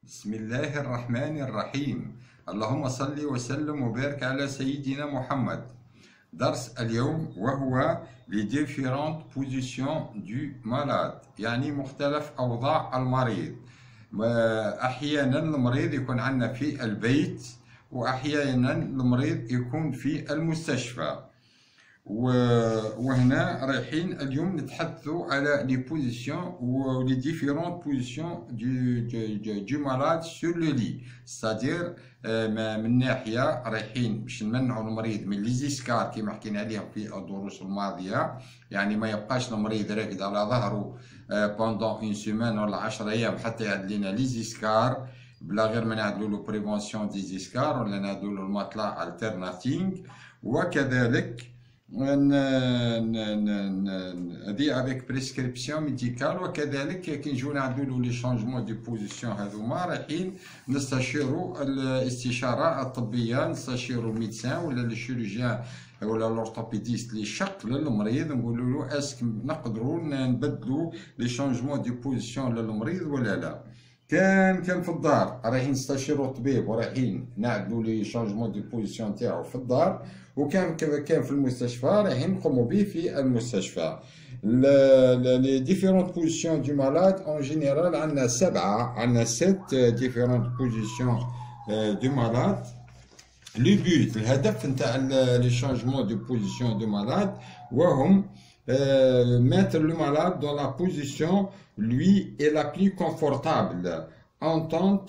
بسم الله الرحمن الرحيم. اللهم صل وسلم وبارك على سيدنا محمد. درس اليوم وهو les différentes positions du malade، يعني مختلف أوضاع المريض. أحيانا المريض يكون عندنا في البيت، وأحيانا المريض يكون في المستشفى. وهنا رايحين اليوم نتحدثوا على لي بوزيسيون و لي ديفيرونت بوزيسيون دو مالاد سور لو لي، ستادير من ناحيه رايحين باش نمنعوا المريض من لي زيسكار كما حكينا عليهم في الدروس الماضيه، يعني ما يبقاش المريض راقد على ظهره بوندون اون سيمين ولا 10 ايام حتى يعد لنا لي زيسكار، بلا غير ما نعدلوا له بريفونسيون دي زيسكار ولا نعدلوا له المطلع الترناتينغ. وكذلك هذه افيك بريسكريبسيون ميديكال. وكذلك كي نجيو نعدلو لي شونجمون دي بوزيسيون هذوما رايحين نستشيروا الاستشاره الطبيه، نستشيروا الميدسان ولا الشيروجيان ولا لورتوبيديست اللي شق للمريض، نقولوا له اسك نقدروا نبدلوا لي شونجمون دي بوزيسيون للمريض ولا لا. كان في الدار رايحين نستشيروا الطبيب ورايحين نعدلوا لي شونجمون دي بوزيسيون تاعو في الدار، وكان في المستشفى رايحين نقوموا به في المستشفى. لي ديفيرونت بوزيسيون دو مالاد اون جينيرال عندنا 7 ديفيرونت بوزيسيون دو مالاد. لو بوت الهدف نتاع لي شونجمون دو بوزيسيون دو مالاد وهم mettre le malade dans la position lui est la plus confortable en tant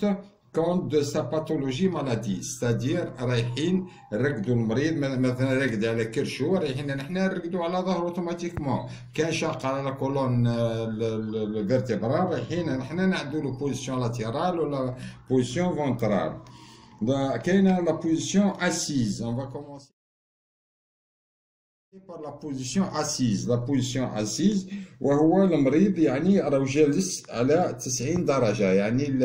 compte de sa pathologie maladie. C'est-à-dire رايحين نرقدوا المريض مثلا راقد على كرشو، رايحين نحنا نرقدوا على ظهره اوتوماتيكمون. كان شاق على لا كولون الفيرتيبرال رايحين نحنا نعدلوا له بوزيسيون لاتيرال ولا بوزيسيون فونترال. كاينه لا بوزيسيون اسيز. On va commencer par la position assise. La position assise وهو المريض يعني راهو جالس على 90 درجة، يعني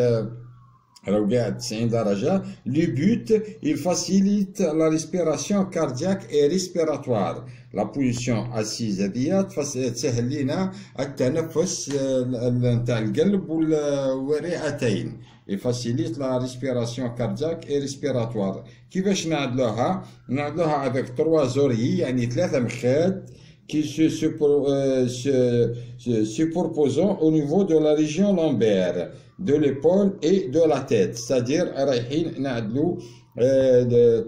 راهو قاعد 90 درجة. Le but il facilite la respiration cardiaque et respiratoire. La position assise هذه تسهل لنا التنفس نتاع القلب والرئتين. Il facilite la respiration cardiaque et respiratoire. كيفاش نعدلوها؟ نعدلوها avec 3 oreilles، يعني 3 مخاد qui se superposant au niveau de la région lombaire, de l'épaule et de la tête. C'est-à-dire رايحين نعدلو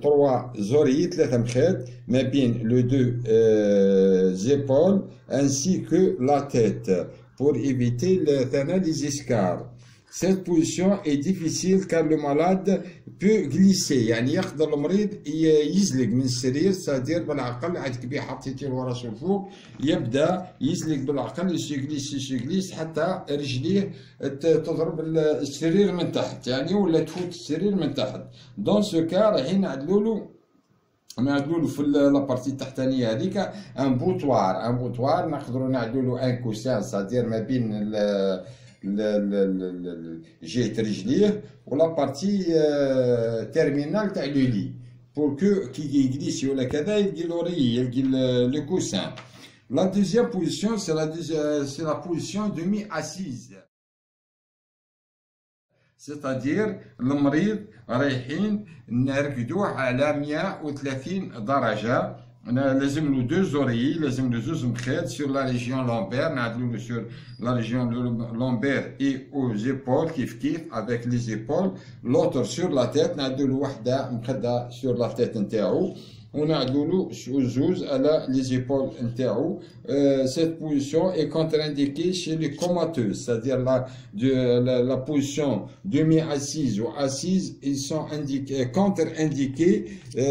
3 oreilles، 3 مخاد ما بين les 2 épaules ainsi que la tête pour éviter les escarres. Cette position est difficile car le malade peut glisser، يعني يقدر المريض يزلق من السرير، سادير بالعقل عاد كبي حطيتي راسو الفوق يبدا يزلق بالعقل يسجليس حتى رجليه تضرب السرير من تحت، يعني ولا تفوت السرير من تحت. دون سو كا رايحين نعدلولو في لابارتي التحتانيه هذيك ان بوتوار نقدروا نعدلولو ان كوسان، سادير ما بين جهة رجليه ولا بارتي تيرمينال تاع لو لي بور كو كي يجلس ولا كذا يلقي لوري يلقي لو كوسان. لا دوزيام بوزيسيون سي لا بوزيسيون دومي اسيز، سيتادير المريض رايحين نرقدوه على 130 درجة. لازم له 2 oreilles، لازم له 2 مخاد sur la région lombaire، نعدلو له sur la région lombaire et aux épaules كيف avec les épaules. l'autre sur la tête، نعدلو له وحدة مخدة sur la tête نتاعو ونعدلو له زوز على les épaules نتاعو. Cette position est contre-indiquée chez les comateux، c'est-à-dire la position demi-assise ou assise, ils sont contre-indiqués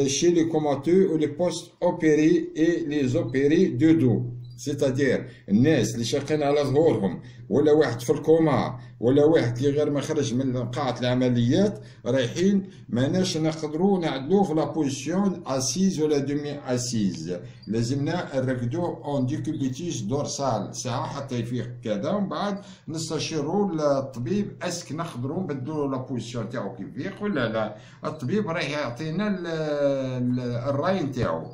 chez les comateux ou les post-opérés et les opérés de dos. C'est-à-dire الناس اللي شاقين على ظهورهم ولا واحد في الكوما ولا واحد اللي غير ما خرج من قاعة العمليات رايحين ماناش نقدروا نعدلوه في لا بوزيسيون اسيز ولا دومي اسيز، لازمنا نرقدوه اون ديكوبيتيس دورسال ساعة حتى يفيق كذا، ومن بعد نستشيروا الطبيب اسك نقدروا نبدلوا لا بوزيسيون تاعو كي يفيق ولا لا. الطبيب راح يعطينا الراي نتاعو.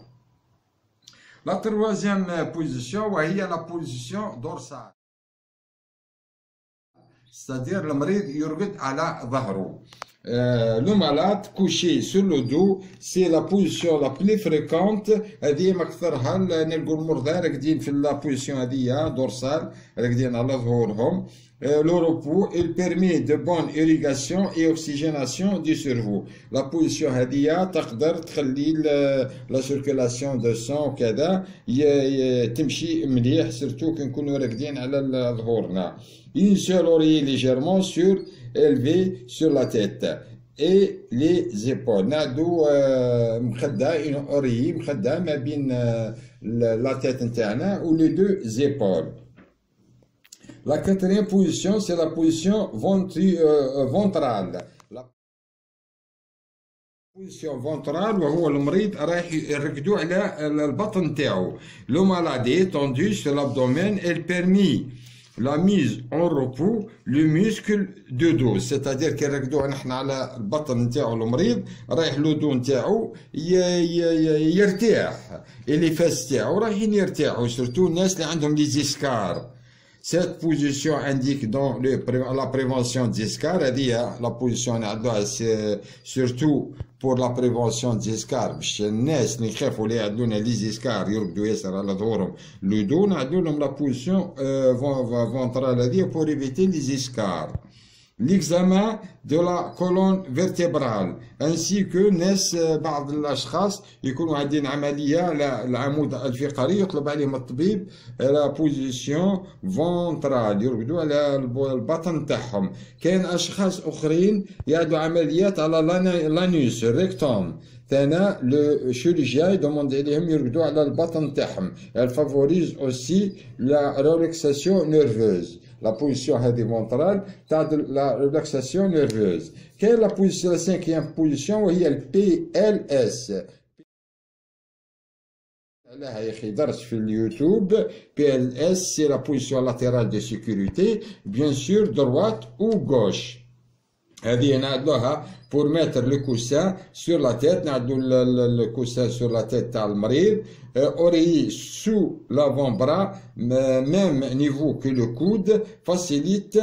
La troisième position وهي la position dorsale. c'est-à-dire المريض يرقد على ظهره. Le malade couché sur le dos, c'est la position la plus fréquente. هذه أكثرها نلقوا المرضى راقدين في la position هذه dorsale راقدين على ظهورهم. Le repos, il permet de bonne irrigation et oxygénation du cerveau. La position هذه تقدر تخلي la circulation de sang وكذا تمشي مليح surtout كي نكونوا راقدين على ظهورنا. Une seule oreille légèrement élevée sur la tête et les épaules. نعدو مخدة une oreille مخدة ما بين la tête نتاعنا و les deux épaules. La quatrième position, c'est la position ventrale. La position ventrale, وهو المريض رايح يرقدوا على البطن نتاعو. Le malade est étendu sur l'abdomen, elle permet la mise en repos le muscle de dos, c'est-à-dire كي نرقدوا نحن على البطن نتاعو المريض رايح لو دو نتاعو يرتاح، اللي فاس نتاعو رايحين يرتاحوا، سورتو الناس اللي عندهم لي زيسكار. Cette position indique dans la prévention des escars. La position surtout pour la prévention des escars. الناس اللي يخافوا اللي يعدلونا لي زيسكار يرقدوا ياسر على ظهورهم لو دو نعدلوا لهم la position ventrale هذه pour éviter les escars. L'examen de la colonne vertébrale ainsi que ناس بعض الاشخاص يكونوا عندهم عمليه على العمود الفقري يطلب عليهم الطبيب لا بوزيسيون فونترال يرقدوا على البطن تاعهم. كاين اشخاص اخرين يعدوا عمليات على لانوس الريكتوم تانا لو chirurgien يدوموندي عليهم يرقدوا على البطن تاعهم. Elle favorise aussi la relaxation nerveuse. La position ventrale, la relaxation nerveuse. Quelle est la position, la cinquième position, وهي le PLS. عليها يا اخي درس في اليوتيوب. PLS c'est la position latérale de sécurité, bien sûr droite ou gauche. هذه نعدلوها pour mettre le coussin sur la tête. نعدلو le coussin sur la tête تاع المريض. Oreiller sous l'avant-bras, même niveau que le coude, facilite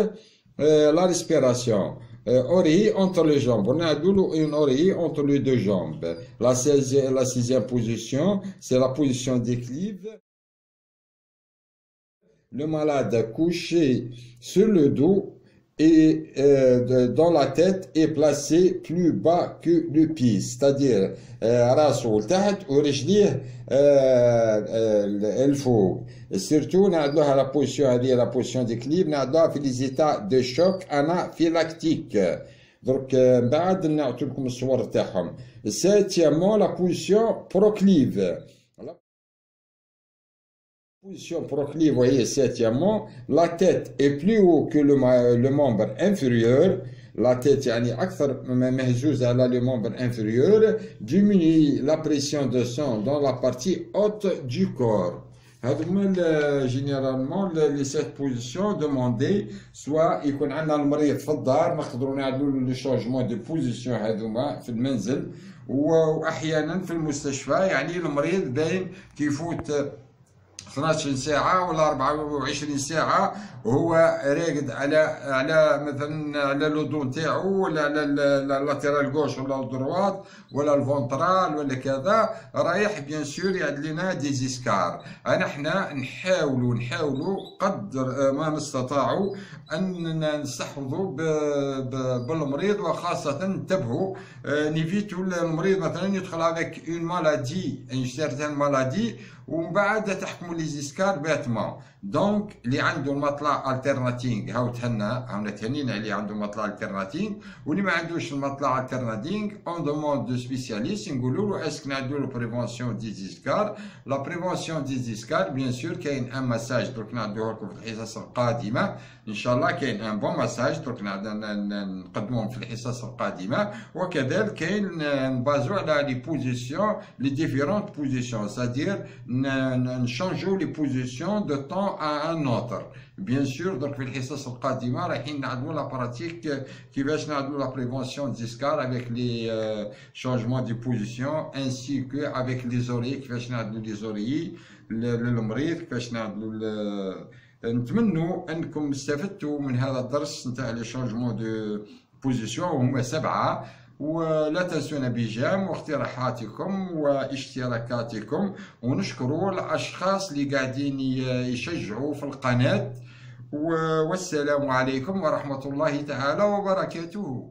la respiration. Oreiller entre les jambes. On a une oreille entre les deux jambes. La sixième position, c'est la position d'équilibre. Le malade couché sur le dos et dans la tête est placé plus bas que le pied, c'est-à-dire راسه لتحت ورجليه الفوق. surtout نعدلوها la position هذه la position d'équilibre نعدلوها في les états de choc anaphylactique. درك من بعد نعطي لكم الصور تاعهم. septièmement la position proclive. Position proclive, vous voyez, septièmement, la tête est plus haut que le membre inférieur. La tête, يعني أكثر مهزوز على le membre inférieur, diminue la pression de sang dans la partie haute du corps. هذوما généralement les 7 positions demandées soit يكون عندنا المريض في الدار نقدروا نعملوا لو شونجمون دو بوزيسيون هذوما في المنزل، واحيانا في المستشفى يعني المريض باين كيفوت 12 ساعة ولا 24 ساعة وهو راقد على مثلا على لودو نتاعو ولا على اللاتيرال غوش ولا الدروات ولا الفونترال ولا كذا رايح بيان سور يعد لنا دي زيسكار. احنا نحاولوا قدر ما نستطيعوا ان نستحوذوا بالمريض، وخاصة انتبهوا نيفيتو المريض مثلا يدخل افيك اون مالادي ان سيرتان مالادي ومن بعد تحكموا لي زيسكار باتمون. دونك اللي عنده المطلع الترناتينغ هاو تهنا تهنينا اللي عنده مطلع الترناتينغ، واللي ما عندوش المطلع الترناتينغ اون دوموند دو سبيسياليست نقولوا له اسك نعدوا له بريفونسيون دي زيسكار. لا بريفونسيون دي زيسكار بيان سور كاين ان مساج درك نعدوه لكم في الحصص القادمه ان شاء الله. كاين ان بون مساج درك نقدموهم في الحصص القادمه، وكذلك كاين نبازو على لي بوزيسيون لي ديفيرونت بوزيسيون سادير نشانجو لي بوزيسيون دو طون à un autre. Bien sûr, donc في الحصص القادمة رايحين نعدلو لا براتيك كيفاش نعدلو لا بريفونسيون ديسكار avec les changements de position ainsi que avec les oreilles كيفاش نعدلو les oreilles للمريض، كيفاش نعدلو نتمنوا انكم استفدتوا من هذا الدرس نتاع لي شونجمون دو بوزيسيون، وهما 7. ولا تنسونا بجام واقتراحاتكم واشتراكاتكم، ونشكروا الاشخاص اللي قاعدين يشجعوا في القناة. والسلام عليكم ورحمة الله تعالى وبركاته.